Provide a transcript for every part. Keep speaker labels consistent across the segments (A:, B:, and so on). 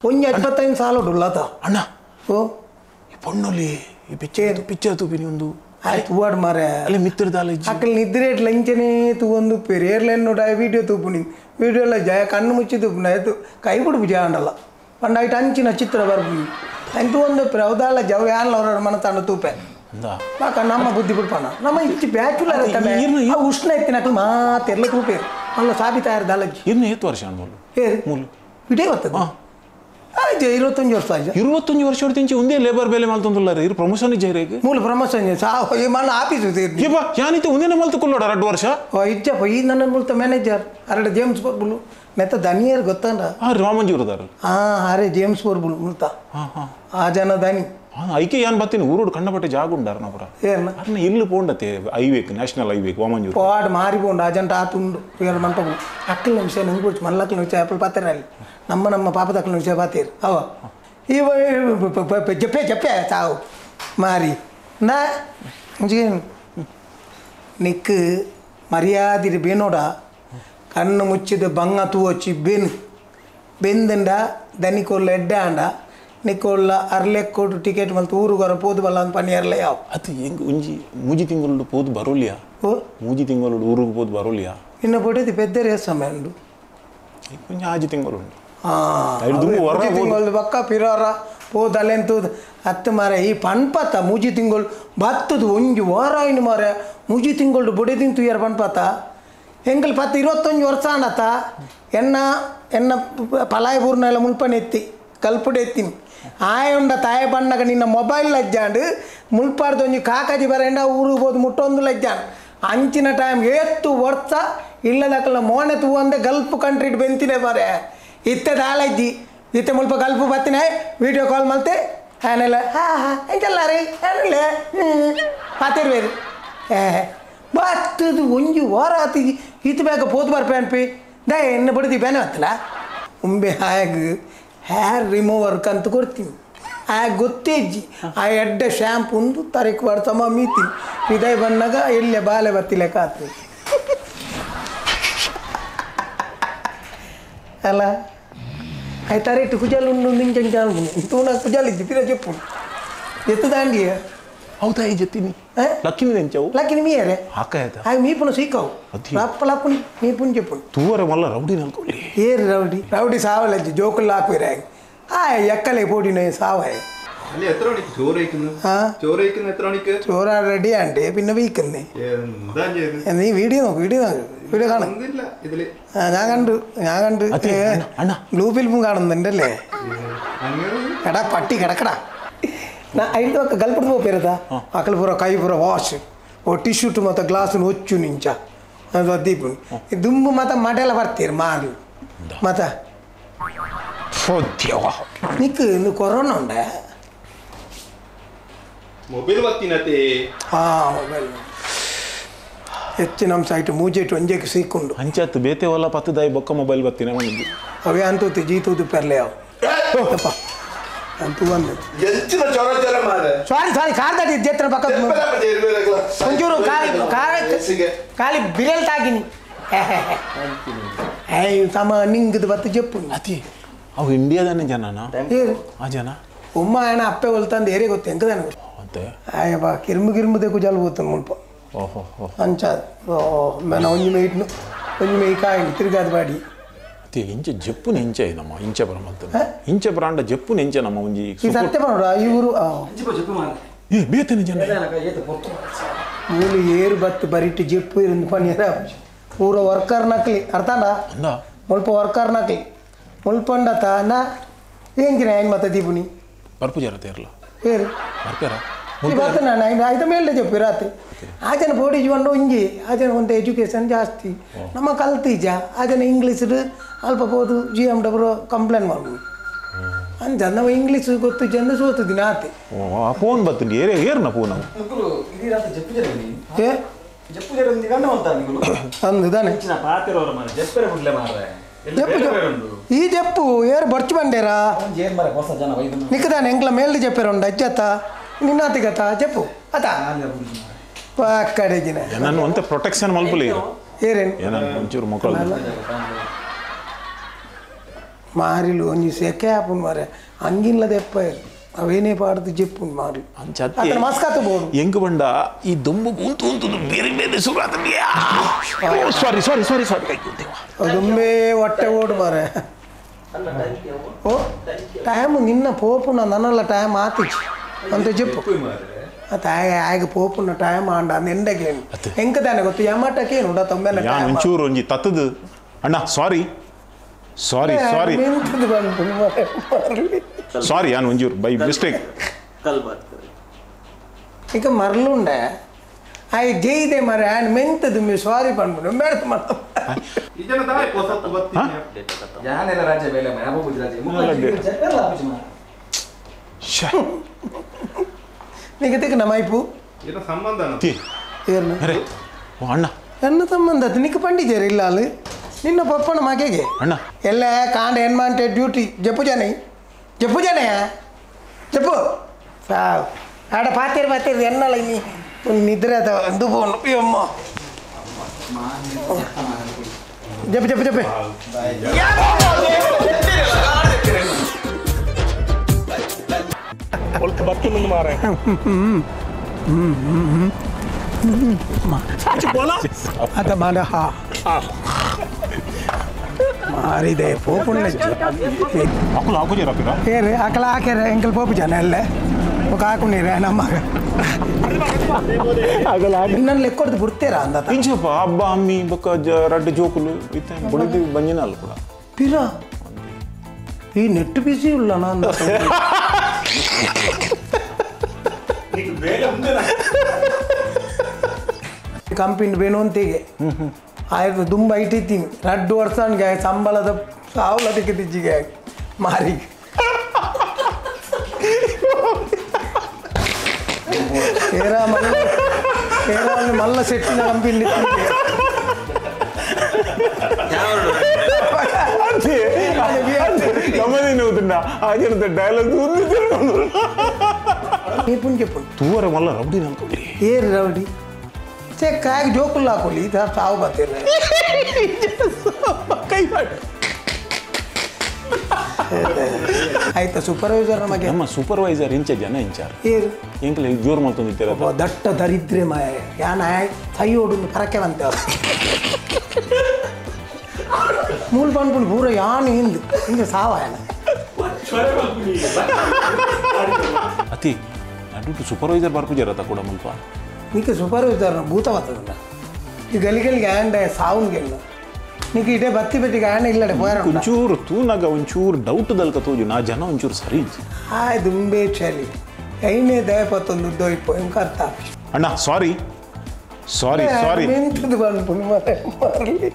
A: ಒಂಜಿ 25 ಸಾಲ ಉಳ್ಳಾತ
B: ಅಣ್ಣ
A: ಓ
B: ಈ ಪೊಣ್ಣಲ್ಲಿ ಈ ಪಿಚ್ಚರ್ ತೂಪಿನಿ ಒಂದು
A: ತೂವಾಡು ಮಾರೆ
B: ಅಲ್ಲಿ ಮಿತ್ರದಾಲ
A: ಅಕ್ಕಲ್ ನಿದ್ರೆ ಲಂಚನೆ ತೂವೊಂದು ಪೇರು ಏರ್ಲೈನ್ ನೋಡ ವೀಡಿಯೋ ತೂಪುನಿ ವೀಡಿಯೋಲ್ಲ ಜಯ ಕಣ್ಣು ಮುಚ್ಚಿ ತೂಪುನ ಆಯ್ತು ಕೈ ಬಿಡು ಜಾಂಡಲ್ಲ ಪಂಡಾಯ್ತು ಅಂಚಿನ ಚಿತ್ರ ಬರ್ಬುನಿ ಅಂಟು ಒಂದು ಅವದಾಲ ಜವ ಯಾನ್ಲ ಅವ್ರ ಮನ ತಂಡ ತೂಪೆ ಬಾಕ ನಮ್ಮ ಬುದ್ಧಿ ಬಿಡ್ಪಾನ ನಮ್ಮ ಇಚ್ಚಿ ಬ್ಯಾಚುಲ ಉಷ್ಣ ಎತ್ತಿನಕ್ಲು ಮಾತೆರ್ಲ ತೂಪೇರು ಅಲ್ಲ ಸಾಬಿತಾಯರ್ ದಾಲಜ್ಜಿ
B: ಇನ್ನು 8 ವರ್ಷ ಅನ್ಬೋದು
A: ಮೂಲು ಇಡೇ ಬರ್ತದೆ ಆಯ್ತು 25 ವರ್ಷ ಆಯ್ತು
B: 25 ವರ್ಷ ಹೊಡ್ತಿಂಚಿ ಒಂದೇ ಲೇಬರ್ ಬೇಲೆ ಮಲ್ತೊಂದುಲ್ಲಾರ ಇರು ಪ್ರಮೋಷನ್ ಜೈರೇಗೆ
A: ಮೂಲ ಪ್ರಮೋಷನ್ ಸಾವು ಮನ ಆಫೀಸು
B: ಏಪ ಯಾನಿತ್ತು ಒಂದೇ ಮಲ್ತುಕೊಳ್ಳೋಡ 2 ವರ್ಷ
A: ಇಜ್ಜಪ್ಪ ಈ ನನ್ನ ಮುಲ್ತ ಮ್ಯಾನೇಜರ್ ಅರಡ ಜೇಮ್ಸ್ ಬೋರ್ಬುಲು ಮೆತ್ತ ದನಿಯರ್ ಗೊತ್ತಂಡ
B: ರಾಮಂಜೂರದಾರ
A: ಅರೆ ಜೇಮ್ಸ್ ಬೋರ್ಬುಲು ಮುಲ್ತ ಆ ಜನ ದನಿ
B: ಐಕೆ ಯಾನ್ ಬತ್ತೀನಿ ಊರೋಡು ಕಂಡಪಟ್ಟೆ ಜಾಗ ಉಂಡಾರ ನಪುರ ಅನ್ನ ಇಲ್ಲಿ ಪೋಂಡತೆ ಐವೇಕ್ ನ್ಯಾಷನಲ್ ಐವೇಕ್ ವಾಮಂಜೂರು
A: ಪಾಡ್ ಮಾರಿ ಪೋಂಡ ಅಜಂಟ ಆತುಂಡು ಇವರು ಮಂಟಪು ಅಕ್ಕಲ ವಿಷಯ ನಂಗೆ ಬಿಡ್ತು ಮಲ್ಲಕ್ಕಲ ವಿಷಯ ಆಪಲ್ ಪಾತ್ರೆ ಅಲ್ಲಿ ನಮ್ಮ ಪಾಪದಕ್ಕಲ ವಿಷಯ ಪಾತೀರು ಅವ ಇವ ಜಪ್ಪೆ ಸಾವು ಮಾರಿ ನಾ ನಿಕ್ ಮರ್ಯಾದಿರಿ ಬೇನೋಡ ಕಣ್ಣು ಮುಚ್ಚಿದ ಬಂಗ ತೂವಚ್ಚಿ ಬೆಂದಂಡ ದನಿಕೊಲ್ಲ ಎಡ್ಡ ಅಂಡ ನಿಕ್ಕೋಲ್ಲ ಅರ್ಲೆಕ್ಕೋಡು ಟಿಕೆಟ್ ಮಲ್ತು ಊರುಗೊರ ಪೋದು ಬಲ್ಲ ಅಂತ ಪನ್ನಿಯರ್ಲ ಯಾವ
B: ಅದು ಹೆಂಗೆ ಒಂಜಿ ಮೂಜಿ ತಿಂಗಳು ಪೋದು ಬರೋಲಿಯಾ
A: ಓ
B: ಮೂಜಿ ತಿಂಗಳು ಊರಿಗೆ ಪೋದು ಬರೋಲಿಯಾ
A: ಇನ್ನು ಪೊಟ್ಟಿದ್ದು ಪೆದ್ದರೇ ಸಮಯ ಉಂಡು
B: ಕೊಂಚ ಆಜಿ ತಿಂಗಳು ಉಂಟು
A: ತಿಂಗಳು ಬಕ್ಕ ಪಿರೋರ ಪೋದು ಅಲ್ಲೆಂತು ಹತ್ತು ಮಾರ ಈ ಪಣ್ಪತ್ತ ಮೂಜಿ ತಿಂಗಳು ಬತ್ತದು ಒಂಜಿ ವಾರ ಇನ್ನು ಮಾರ ಮೂಜಿ ತಿಂಗಳು ಬುಡೆ ತಿಂತು ಯಾರು ಪಣ್ಪತ್ತ ಎಂಕಲ್ 10-21 ವರ್ಷ ಅಂಡತ್ತ ಎನ್ನ ಪಲಾಯ ಪೂರ್ಣ ಮುಲ್ಪನ ಎತ್ತಿ ಕಲ್ಪುಡೆ ಎತ್ತೀನಿ ಆಯುಂಡ ತಾಯ ಬಣ್ಣಗ ನಿನ್ನ ಮೊಬೈಲ್ ಲಜ್ಜಾಂಡು ಮುಲ್ಪಾಡ್ದು ಒಂಜಿ ಕಾಕಾಜಿ ಬರೆಂಡ ಊರಿಗೆ ಹೋದು ಮುಟ್ಟೊಂದು ಲಜ್ಜಾಂಡ್ ಅಂಚಿನ ಟೈಮ್ ಏತ್ತು ವರ್ಷ ಇಲ್ಲದಕ್ಕಲ್ಲ ಮೋನೆ ತೂವಂದೆ ಗಲ್ಫ್ ಕಂಟ್ರಿಡ್ ಬೆಂತಿನೇ ಬರೆ ಇತ್ತೆ ದಾಳಜ್ಜಿ ಇತ್ತೆ ಮುಲ್ಪ ಗಲ್ಫ್ ಬತ್ತಿನ ವಿಡಿಯೋ ಕಾಲ್ ಮಲ್ತೆ ಆನೆಲ್ಲ ಎಂತೆಲ್ಲ ರೀ ಏನಿಲ್ಲ ಪಾತಿರ್ಬೇರಿ ಬತ್ತದು ಒಂಜಿ ವಾರ ಆತಿಜಿ ಇತ್ತು ಬೇಗ ಪೋದು ಬರ್ಪೆ ಅನ್ಪಿ ದ ಎಣ್ಣೆ ಬಡ್ದು ಬೇನೆ ಹತ್ತಲ್ಲ ಉಂಬೆ ಹಾಗೆ ಹೇರ್ ರಿಮೂವರ್ ಕಂತ ಕೊಡ್ತೀನಿ ಆಗ ಗೊತ್ತೇಜ್ಜಿ ಆ ಎಡ್ಡ ಶ್ಯಾಂಪು ಒಂದು ತರಕ್ಕೆ ಬರ್ತಮ್ಮ ಮೀತೀನಿ ಹೃದಯ ಬಂದಾಗ ಎಲ್ಲೆ ಬಾಲೆ ಬತ್ತಿಲೆಕ್ಕ ಆಗ್ತದೆ ಅಲ್ಲ ಆಯ್ತಾರೆ ಇಟ್ಟು ಕುಜಲ್ ಉಂಡು ನಿಂಗೆ ತೂನ ಕುಜಲ್ ಇದ್ದಿ ಪಿರ చెప్పు ಎತ್ತದಾಂಡಿ
B: ಹೌದಾ ಈ ಜೊತೀನಿ ಲಕ್ಕಿನಿ ನೆಂಚವು
A: ಲಕ್ಕಿನಿ ಮೀಯರೆ
B: ಹಾಕಾಯ್ತ
A: ಆಗ ಮೀಪುನ ಸೀಕವು ಲಪ್ಪುನಿ ಮೀಪುನ್ చెప్పు
B: ತೂವರೆ ಮಲ್ಲ ರೌಡಿ ನಲ್ಕೊಳ್ಳಿ
A: ಏರು ರೌಡಿ ಸಾವಲಜ್ಜಿ ಜೋಕುಲ್ಲ ಹಾಕುವಿರ ಎಕ್ಕಲೆ ಪೋಡಿನ ಸಾವಾಯ ചോറ റെഡി ആണ്ട് പിന്നെ വീക്കുന്നേ നീ വീഡിയോ വീഡിയോ കാണും ഞാൻ കണ്ട് ബ്ലൂ ഫിലിമും കാണുന്നുണ്ടല്ലേ എടാ പട്ടി കിടക്കടാ ಐದು ಗಲ್ಪಡ್ದು ಹೋಗ್ತಿರತ್ತ ಅಕ್ಕಲು ಪೂರ ಕೈ ಪೂರ ವಾಶ್ ಓ ಟಿಶ್ಯೂಟ್ ಮತ್ತು ಗ್ಲಾಸನ್ನು ಹೊಚ್ಚು ನಿಂಚ ಅದು ದೀಪು ದುಂಬು ಮತ್ತು ಮಡೆಲ್ಲ ಬರ್ತೀರಿ ಮಾಡು ಮತ್ತು ನಿಕ್ಕು ಇನ್ನು ಕೊರೋನಾ ಉಂಡೆ
C: ಮೊಬೈಲ್ ಬತ್ತಿನತೆ
A: ಮೊಬೈಲ್ ಹೆಚ್ಚಿನ ಅಂಶ ಆಯ್ತು ಮೂಜೆಟ್ಟು ಒಂಜೆಗೆ ಸಿಕ್ಕೊಂಡು
B: ಅಂಚತ್ತು ಬೇತೆ ಒಲ್ಲ 10 ದಾಯಿ ಬೊಕ್ಕ ಮೊಬೈಲ್ ಬತ್ತಿನ ಮನಿಗೆ
A: ಅವೇ ಅಂತೂತಿ ಜೀತೂದು ಪೆರ್ಲೆ ಅವು ಅಂತೂ ಒಂದು ಸಾರಿ ಕಾರ್ದಾಟಿ ಜೇತ್ರ ಪಕ್ಕ ಒಂಚೂರು ಖಾಲಿ ಬಿರಿಯಲ್ ತಾಗಿನಿ ಸಮ ನಿಂಗದು ಬತ್ತು ಜಪ್ಪು
B: ಅತಿ ಅವು ಇಂಡಿಯಾದಾನೆ ಜನನಾ ಆ ಜನ
A: ಉಮ್ಮ ಏನ ಅಪ್ಪೆ ಹೊಲ್ತಂದು ಏರೇ ಗೊತ್ತು ಎಂಕದಾನೆ
B: ಅಂತೆ
A: ಅಯ್ಯಪ್ಪ ಕಿರುಮು ದೇಕು ಜಲ್ ಹೋಗ್ತಾನೆ ಮುಲ್ಪ ಅಂಚ ನಾನು ಒಂಜಿ ಮೇಯ್ಕ ತಿರುಗಾದ ಬಾಡಿ
B: ಇಂಚೆ ಜಪ್ಪು ನೆಂಚೆ ನಮ್ಮ ಇಂಚೆ ಬರಮಂತ ಇಂಚೆ ಬ್ರಾಂಡ ಜಪ್ಪು ನೆಂಚೆ ನಮ್ಮ ಒಂಜಿ
A: ಸತ್ಯ ಮಾಡೋಡ ಇವರು
B: ಬೇತನೆ ಜನ
A: ಮೂಲು ಏರು ಬತ್ತು ಬರಿಟ್ಟು ಜಪ್ಪು ಇருந்து ಪನ್ನಿಯರ ಪೂರ ವರ್ಕರ್ ನಕ್ಲಿ ಅರ್ಥಾಂಡ ಮುಲ್ಪ ವರ್ಕರ್ ನಕ್ಲಿ ಮುಲ್ಪಂಡತ ನಾ ಏಂಗಿನ ಹೆಂಗ್ ಮತ್ತೆ ದೀಪುನಿ
B: ಬರ್ಪು ಜರತೆ ಇರಲ್ಲ
A: ಏರು
B: ಬರ್ಪೇರ
A: ಬರ್ತ ನಾನು ಐದು ಮೇಲೆ చెప్పి ರಾತ್ರಿ ಆಜನ ಬೋಡಿ ಜೀವನ ಒಂಜಿ ಆಜನ ಒಂದು ಎಜುಕೇಷನ್ ಜಾಸ್ತಿ ನಮ್ಮ ಕಲ್ತೀಜ ಆಜನ ಇಂಗ್ಲೀಷ್ ಅಲ್ಪ ಹೋದು GMW ಕಂಪ್ಲೇಂಟ್ ಮಾಡ್ಬೋದು ಅಂಜ ನಾವು ಇಂಗ್ಲೀಷ್ ಗೊತ್ತು ಜನ ಸೋತಿದ್ದೀನಿ ಆತೆ
B: ಫೋನ್ ಬರ್ತಂಡಿ ಏರ್ನ ಫೋನ್
A: ಅಂದಾನೆ ಈ ಜಪ್ಪು ಏರು ಬರ್ಚು ಬಂಡೇರಾ ನಿಕ್ಕದಾನೆ ಎಂಕ್ಲ ಮೇಲ್ದು ಜಪ್ಪೇರುಂಡ ಅಜ್ಜತ್ತ ನಿನ್ನಾತಿಗತ್ತ ಜಪ್ಪು ಅತ ಕಡೆಗಿನ
B: ನಾನು ಅಂತ ಪ್ರೊಟೆಕ್ಷನ್ ಮಲ್ಪಲಿ
A: ಏರೇನು
B: ಒಂಚೂರು ಮಕ್ಕಳು
A: మారిలు కొంచెం సెకే ఆపు మరి అంగిన్ల తెప్పారు అవేనే పాడుతూ చెప్పు మారి అతను మస్కాత పోడు
B: ఎంకు బండ ఈ దొమ్ము ఉంటు ಬೇರೆ ಬೇರೆ ಸುರಾತ సారీ సారీ సారీ సారీ
A: దుమ్మే వట్టె ఓడు మరి ఓ టైం నిన్న పోపున్న నన్నల టైం ఆతిచ్చి అంతే చెప్పు ಆಗ ಪೋಪುನ ಟೈಮ್ ಆಂಡ ನೆಂಡಗೆ ಹೆಂಕದಾನೆ ಗೊತ್ತು ಯಮಟಕ್ಕೆ ನೋಡ ತೊಂಬೆನ
B: ಯಾನ್ ಒಂಚೂರು ಒಂಜಿ ತತ್ತದು ಅಣ್ಣ ಸಾರಿ ಸಾರಿ ಸಾರಿ ಸಾರಿ ಯಾನ್ ಒಂಚೂರು ಬೈ ಮಿಸ್ಟೇಕ್
A: ಈಗ ಮರಳುಂಡೆ ಆಯ್ ಜೈದೆ ಮರ ಆನ್ ಮೆಂತದು ಮಿ ಸಾರಿ ಪನ್ಬಿಡು ಬೇಡ ಮತ್ತ
C: ಇದನ್ನ ತಾಯಿ ಪೋಸತ್ತು ಗೊತ್ತಿ ಯಾನೆಲ್ಲ ರಾಜ್ಯ ಬೇಲೆ ಮನೆ ಗುಜರಾತಿ ಮುಲ್ಲ
A: నీకు నమైపు
C: ಇದು ಸಂಬಂಧ
A: ಏನು
B: ಅರೆ ಓ ಅಣ್ಣ
A: ಎನ್ನ ಸಂಬಂಧ నీకు పండిచేరు ఇల్లాలు నిన్న పప్పన మాకేగే
B: అಣ್ಣ
A: ಎಲ್ಲ ಕಾಂಡ ಏನ್ಮಾಂಟೆ ಡ್ಯೂಟಿ చెప్పు జనయ్య చెప్పు ఆడ పాతేరు ఎన్నాళ్ళు నిద్ర ఎందుకు పోను అమ్మ చెప్పు
C: ಬರ್ತುಂದು ಮಾರೆ
A: ಅದ ಮಾಡ ಮಾರಿದೆ ಪೋಪುಣ್ಣ
B: ಅಕ್ಕಲು ಹಾಕು ಜರಪ್ಪಿರ
A: ಏರಿ ಅಕ್ಕಲ ಹಾಕ್ಯಾರ ಎಂಕಲ್ ಪೋಪು ಜನ ಅಲ್ಲೇ ఒక ఆకునీరే నమ్మక నన్ను లెక్కొడదు పుడితేరా అంద
B: ఇంచప్ప అబ్బా అమ్మి బొక్క రడ్డు జోకులు ఇతే బుడిది బంజనాలు కూడా
A: పిరా ఈ నెట్ బిజీ ఉల్లనా అంద ಕಂಪಿನ ಬೇನೊಂತಿಗೆ ಆಯ್ತು ದುಂಬ ಇಟ್ಟಿದ್ದೀನಿ ರಡ್ಡು ವರ್ಷನ್ಗೆ ಸಂಬಳದ ಸಾವಲ ತೆಗೆದಿಜ್ಜಿಗೆ ಮಾರಿ మళ్ళా సెట్టిన కంపెనీ
B: నవ్వుతున్నా ఆచరిత డైలాగ్
A: చెప్పు
B: తూర మళ్ళా రౌడీ
A: ఏ రౌడీ కాకి జోకులు లాకోలి సాగు బతేరు ಆಯ್ತಾ ಸೂಪರ್ವೈಸರ್ ನಮಗೆ
B: ನಮ್ಮ ಸೂಪರ್ವೈಸರ್ ಇಂಚ ಜನ ಇಂಚಾರು
A: ಏರು
B: ಎಂಕಲೆ ಜೋರು ಮಾಡ್ಕೊಂಡಿರ್ತೀರ
A: ದಟ್ಟ ದರಿದ್ರೆ ಮಾಯ ಯಾನ ಕೈ ಓಡು ಕರಕೆ ಬಂತೇವ್ರು ಮೂಲ ಪನ್ಪುಲ್ ಪೂರ ಯಾನು ಹಿಂಗೆ ಸಾವಾಯನ
B: ಅತಿ ಅಡ್ಡು ಸೂಪರ್ವೈಸರ್ ಬರ್ಪು ಜರತ ಕೂಡ ಮುಲ್ಪ
A: నీకు సూపర్వైజర్ భూత వస్తుందా ఈ గలిగలిಗೆ ಆ್ಯಂಡೆ ಸಾವುನ್ಗೆಲ್ಲ నీకు ಇಟೇ ಬತ್ತಿ ಬೆಟ್ಟಿಗೆ ಆ್ಯಂಡೆ ಇಲ್ಲಡೆ పోయారు
B: ಒಂಚೂರು ತೂನಾಗ ಒಂಚೂರು ಡೌಟ್ ದಲ್ಕ ತೋಜು ನಾ ಜನ ಒಂಚೂರು ಸರಿ
A: ಹಾಯ್ ದುಂಬೆ ಚಲಿ ಐನೇ ದಯಪತ್ತೊಂದು ಉದ್ದೋಯ್ಪೋ ಎಂಕ ಅರ್ಥ
B: ಅಣ್ಣ ಸಾರಿ ಸಾರಿ ಸಾರಿ
A: ಮೆಂತದು ಬಂದ್ಪು ಮರಲಿ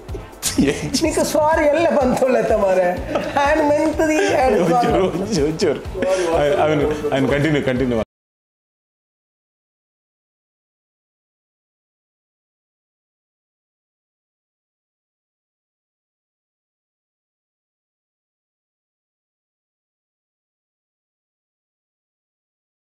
A: నీకు సారీ ಎಲ್ಲ ಬಂತೋಳೆತ ಮಾರೆ ಆ್ಯಂಡ್ ಮೆಂತದಿ
B: ಒಂಚೂರು ಅವನು ಕಂಟಿನ್ಯೂ